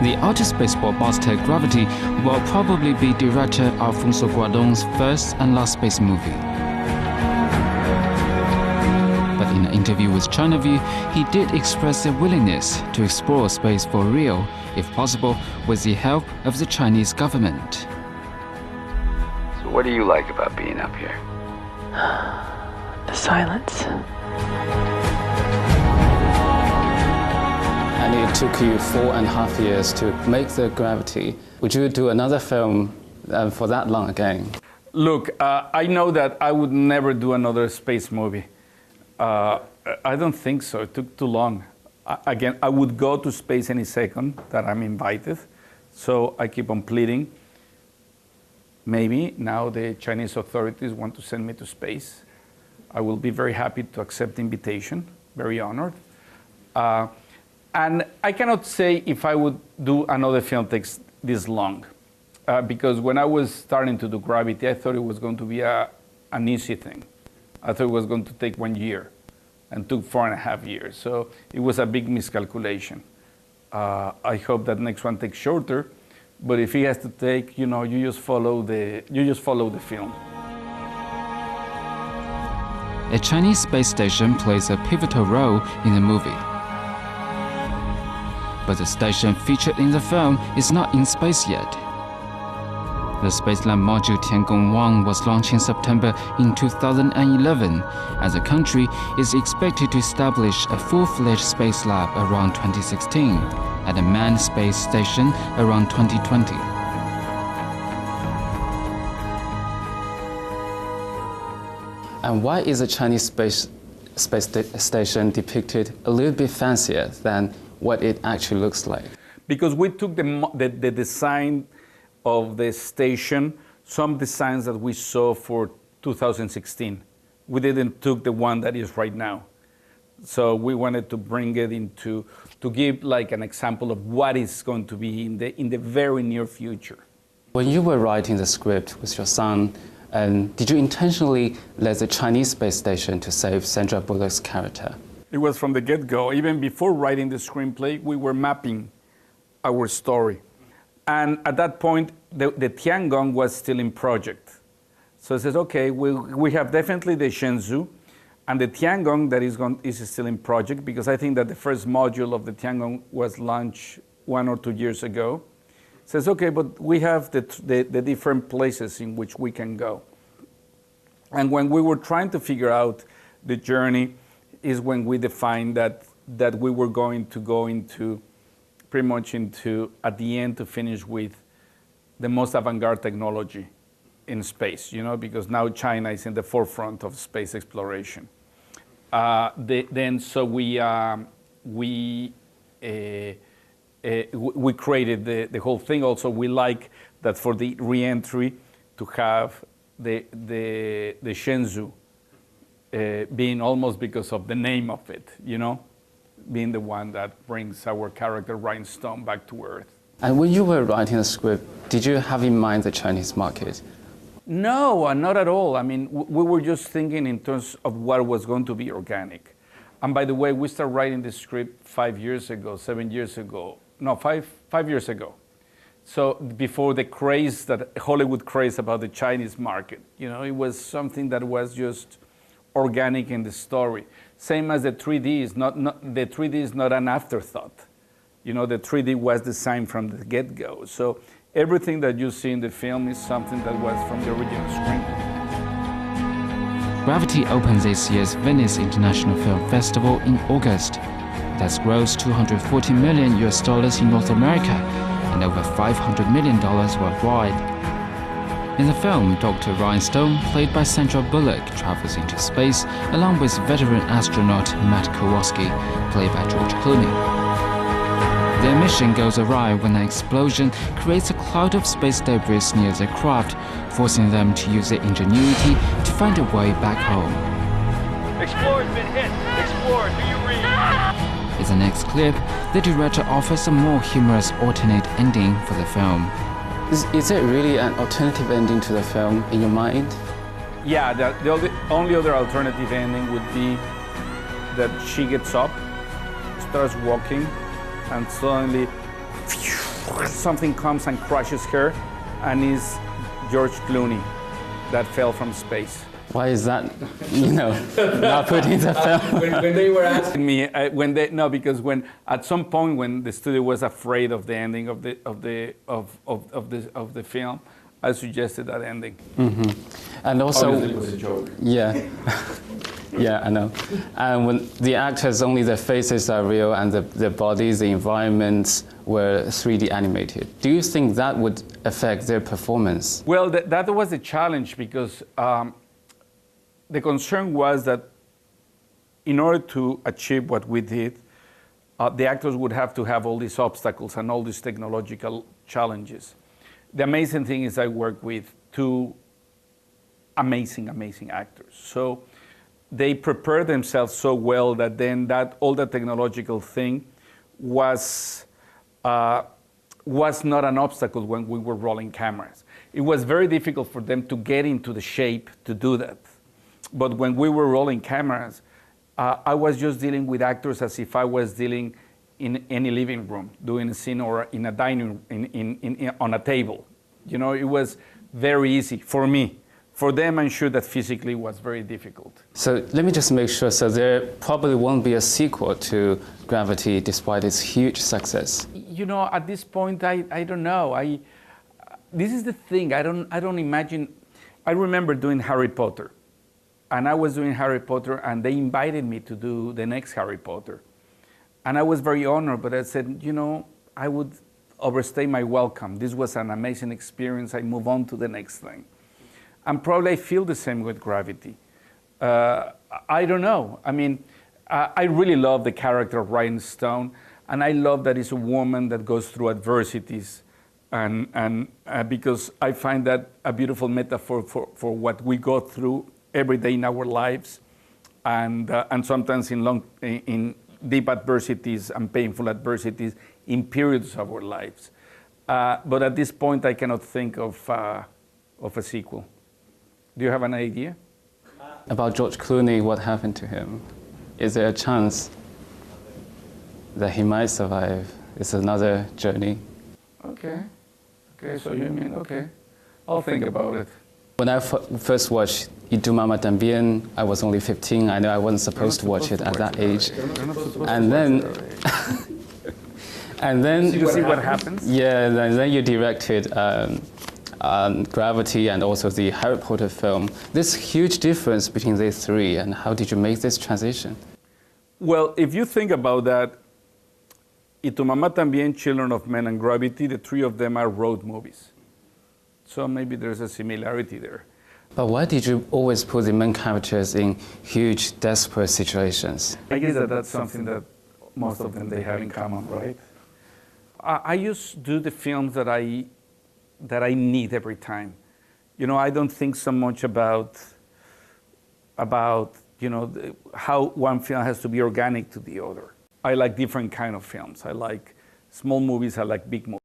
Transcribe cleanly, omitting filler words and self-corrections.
The outer space blockbuster Gravity will probably be director Alfonso Cuaron's first and last space movie. But in an interview with China View, he did express a willingness to explore space for real, if possible, with the help of the Chinese government. So what do you like about being up here? The silence. And it took you 4.5 years to make the Gravity. Would you do another film for that long again? Look, I know that I would never do another space movie. I don't think so. It took too long. Again, I would go to space any second that I'm invited. So I keep on pleading. Maybe now the Chinese authorities want to send me to space. I will be very happy to accept the invitation, very honored. And I cannot say if I would do another film takes this long. Because when I was starting to do Gravity, I thought it was going to be an easy thing. I thought it was going to take 1 year, and took 4.5 years. So it was a big miscalculation. I hope that next one takes shorter, but if it has to take, you just follow the film. A Chinese space station plays a pivotal role in the movie. But the station featured in the film is not in space yet. The Spaceland module Tiangong-1 was launched in September in 2011, and the country is expected to establish a full-fledged space lab around 2016 and a manned space station around 2020. And why is the Chinese space station depicted a little bit fancier than what it actually looks like? Because we took the design of the station, some designs that we saw for 2016. We didn't took the one that is right now. So we wanted to bring it to give like an example of what is going to be in the very near future. When you were writing the script with your son, did you intentionally let the Chinese space station to save Sandra Bullock's character? It was from the get-go. Even before writing the screenplay, we were mapping our story. And at that point, the Tiangong was still in project. So I said, okay, we have definitely the Shenzhou, and the Tiangong that is still in project, because I think that the first module of the Tiangong was launched 1 or 2 years ago. Says, okay, but we have the different places in which we can go. And when we were trying to figure out the journey is when we defined that we were going to go into, pretty much into, at the end, to finish with the most avant-garde technology in space, because now China is in the forefront of space exploration. So we created the whole thing. Also, we like that for the re-entry to have the Shenzhou being almost because of the name of it, being the one that brings our character Rhinestone back to Earth. And when you were writing the script, did you have in mind the Chinese market? No, not at all. I mean, we were just thinking in terms of what was going to be organic. And by the way, we started writing the script 5 years ago, 7 years ago. No, five years ago. So before the craze, that Hollywood craze about the Chinese market, it was something that was just organic in the story. Same as the 3D the 3D is not an afterthought. The 3D was designed from the get-go. So everything that you see in the film is something that was from the original screenplay. Gravity opens this year's Venice International Film Festival in August. It has grossed $240 million in North America and over $500 million worldwide. In the film, Dr. Rhinestone, played by Sandra Bullock, travels into space along with veteran astronaut Matt Kowalski, played by George Clooney. Their mission goes awry when an explosion creates a cloud of space debris near the craft, forcing them to use their ingenuity to find a way back home. Explorer's been hit. Explorer, do you read? In the next clip, the director offers a more humorous alternate ending for the film. Is there really an alternative ending to the film in your mind? Yeah, the only other alternative ending would be that she gets up, starts walking, and suddenly something comes and crushes her, and it's George Clooney that fell from space. Why is that, not put in the film? when they were asking me, because when at some point when the studio was afraid of the ending of the film, I suggested that ending. Mm-hmm. And also, obviously it was a joke. Yeah, yeah, I know. And when the actors, only their faces are real, and their bodies, the environments were 3D animated. Do you think that would affect their performance? Well, that was a challenge because the concern was that in order to achieve what we did, the actors would have to have all these obstacles and all these technological challenges. The amazing thing is I work with two amazing actors. So they prepare themselves so well that then all the technological thing was not an obstacle when we were rolling cameras. It was very difficult for them to get into the shape to do that. But when we were rolling cameras, I was just dealing with actors as if I was dealing in any living room, doing a scene or in a dining room, on a table. It was very easy for me. For them, I'm sure that physically was very difficult. So let me just make sure, so there probably won't be a sequel to Gravity despite its huge success. At this point, I don't know. This is the thing, I don't imagine. I remember doing Harry Potter. And I was doing Harry Potter, and they invited me to do the next Harry Potter. And I was very honored, but I said, I would overstay my welcome. This was an amazing experience. I move on to the next thing. And probably I feel the same with Gravity. I don't know. I mean, I really love the character of Ryan Stone, and I love that it's a woman that goes through adversities, and because I find that a beautiful metaphor for what we go through every day in our lives, and sometimes in deep adversities and painful adversities in periods of our lives. But at this point, I cannot think of a sequel. Do you have an idea? About George Clooney, what happened to him? Is there a chance that he might survive? It's another journey. Okay, so you mean, okay. I'll think about it. When I first watched Y Tu Mamá También, I was only 15. I know I wasn't supposed to watch it at that age. And then, and then you see what happens? Yeah, and then you directed Gravity and also the Harry Potter film. This huge difference between these three, and how did you make this transition? Well, if you think about that, Y Tu Mamá También, Children of Men, and Gravity, the three of them are road movies. So maybe there's a similarity there. But why did you always put the main characters in huge, desperate situations? I guess that's something that most of them they have in common, right? I just do the films that I need every time. I don't think so much about how one film has to be organic to the other. I like different kind of films. I like small movies. I like big movies.